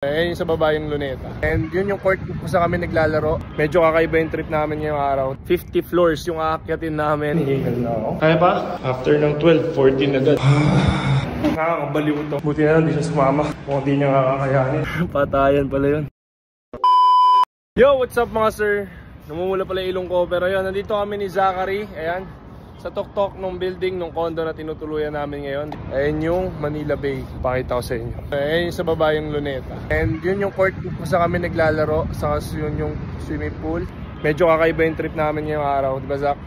Ayun sa baba yung Luneta. And yun yung court kung saan kami naglalaro. Medyo kakaiba yung trip namin ngayong araw. 50 floors yung aakyatin namin. Kaya pa? After ng 12, 14 agad. Nakakabaliw to. Buti na lang di siya sumama. Kung di niya kakakayanin. Patayan pala yun. Yo, what's up mga sir? Namumula pala ilong ko. Pero yun, nandito kami ni Zachary. Ayan. Sa tuktok ng building, ng condo na tinutuluyan namin ngayon. Ayan yung Manila Bay. Pakita ko sa inyo. Ayan sa baba yung Luneta. And yun yung court kung saan kami naglalaro. Saka yun yung swimming pool. Medyo kakaiba yung trip namin ngayong araw. Diba Zach?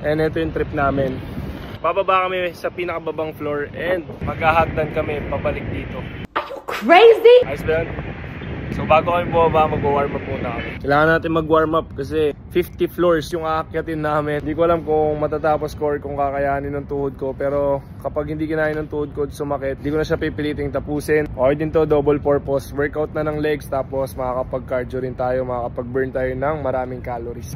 And ito yung trip namin. Bababa kami sa pinakababang floor. And maghahagdan kami pabalik dito. Are you crazy? Ayos ba yun? So bago kami bumaba, mag-warm up muna kami. Kailangan natin mag-warm up kasi 50 floors yung aakyatin namin. Hindi ko alam kung matatapos ko or kung kakayanin ng tuhod ko. Pero kapag hindi kinain ng tuhod ko sumakit, hindi ko na siya pipiliting tapusin. Okay din to, double purpose. Workout na ng legs, tapos makakapag-cardio rin tayo, makakapag-burn tayo ng maraming calories.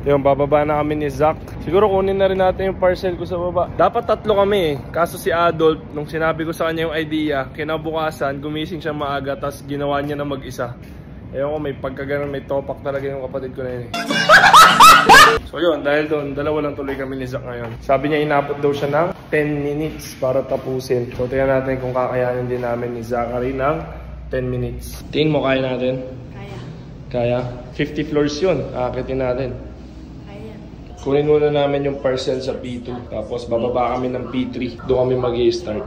Yung bababa na kami ni Zach. Siguro kunin na rin natin yung parcel ko sa baba. Dapat tatlo kami eh. Kaso si Adolf, nung sinabi ko sa kanya yung idea, kinabukasan, gumising siya maaga, tapos ginawa niya na mag-isa. Ewan ko, may pagkaganon, may topak talaga yung kapatid ko na yun eh. So yun, dahil doon, dalawa lang tuloy kami ni Zach ngayon. Sabi niya inabot daw siya ng 10 minutes para tapusin. So tingnan natin kung kakayanin din namin ni Zachary ng 10 minutes. Tingin mo kaya natin? Kaya? 50 floors yun, aakitin natin. Kunin muna namin yung parcel sa P2. Tapos bababa kami ng P3. Doon kami mag-i-start.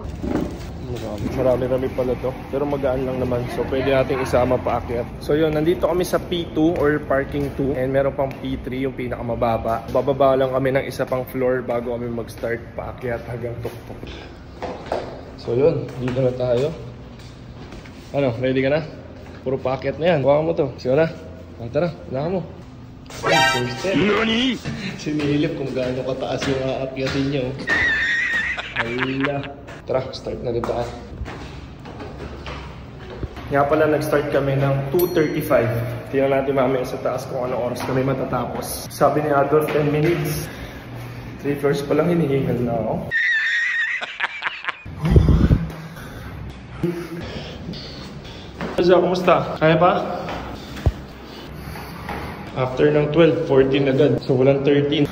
Marami pala to. Pero magaan lang naman. So pwede natin isama paakyat. So yun, nandito kami sa P2 or parking 2. And meron pang P3 yung pinakamababa. Bababa lang kami ng isa pang floor bago kami mag-start paakyat hanggang tuktok. So yun, dito na tayo. Ano, ready ka na? Puro paakyat na yan. Huwag mo to. Sige na. Tara, unahan mo. First step. Sinilip kung gaano kataas yung aakyatin nyo. Ayla. Tara, start na rin tayo. Nga pala, nag-start kami ng 2:35. Tingnan natin mamaya sa taas kung anong oras kami matatapos. Sabi ni Adolf, 10 minutes. 3 floors pa lang, hinihingal na ako. Kumusta? Kaya pa? After ng 12, 14 agad. So walang 13.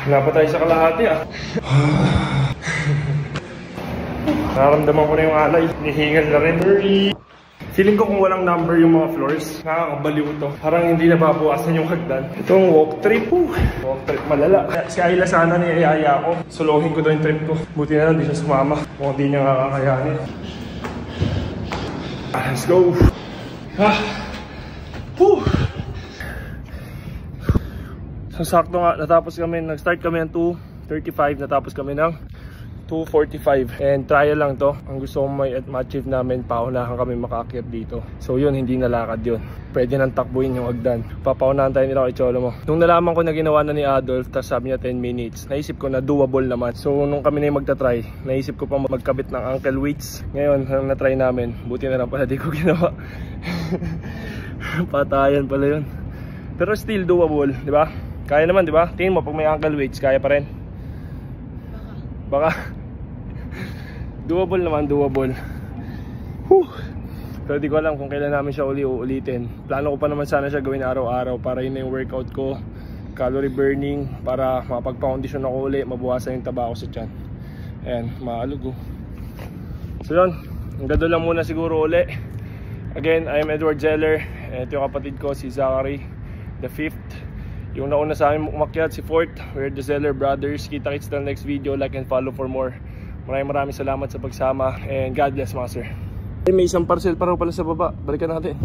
Wala pa tayo sa kalahati ah. Nararamdaman ko na yung alay. Nihingal na rin. Feeling ko kung walang number yung mga floors, nakakabaliw to. Parang hindi nababawasan yung hagdan. Itong walk trip. Walk trip malala. Si Ayla sana niyayaya ako. Solohin ko daw yung trip ko. Buti na lang di siya sumama. Kung hindi niya kakakayanin. Let's go. So sakto nga, natapos kami, nag-start kami ng 2:35, natapos kami ng 2:45. And trial lang to. Ang gusto kong ma-achieve namin, paunahan kami makaakyat dito. So yun, hindi nalakad yun. Pwede nang takbuhin yung hagdan. Papaunahan tayo nila kay Cholo mo. Nung nalaman ko na ginawa na ni Adolf, tapos sabi niya 10 minutes, naisip ko na doable naman. So nung kami na yung magta-try, naisip ko pa magkabit ng ankle weights. Ngayon, na-try namin. Buti na lang pala di ko ginawa. Patayan pala yun. Pero still doable, di ba? Kaya naman, di ba? Tingin mo, pag may ankle weights, kaya pa rin? Baka. Doable naman, doable. Pero di ko alam kung kailan namin siya uulitin. Plano ko pa naman sana siya gawin araw-araw para yun na yung workout ko. Calorie burning, para mapag-foundation ako uli, mabuwasan yung taba ko sa tiyan. Ayan, maalugo. So yun, hanggang doon lang muna siguro uli. Again, I am Edward Zeller. Ito yung kapatid ko, si Zachary, the 5th. Yung nauna sa amin umakyat, si 4th. We're the Zeller Brothers. Kita-kits till next video. Like and follow for more. Maraming salamat sa pagsama. And God bless mga sir. May isang parcel pa rin pala sa baba. Balikan natin.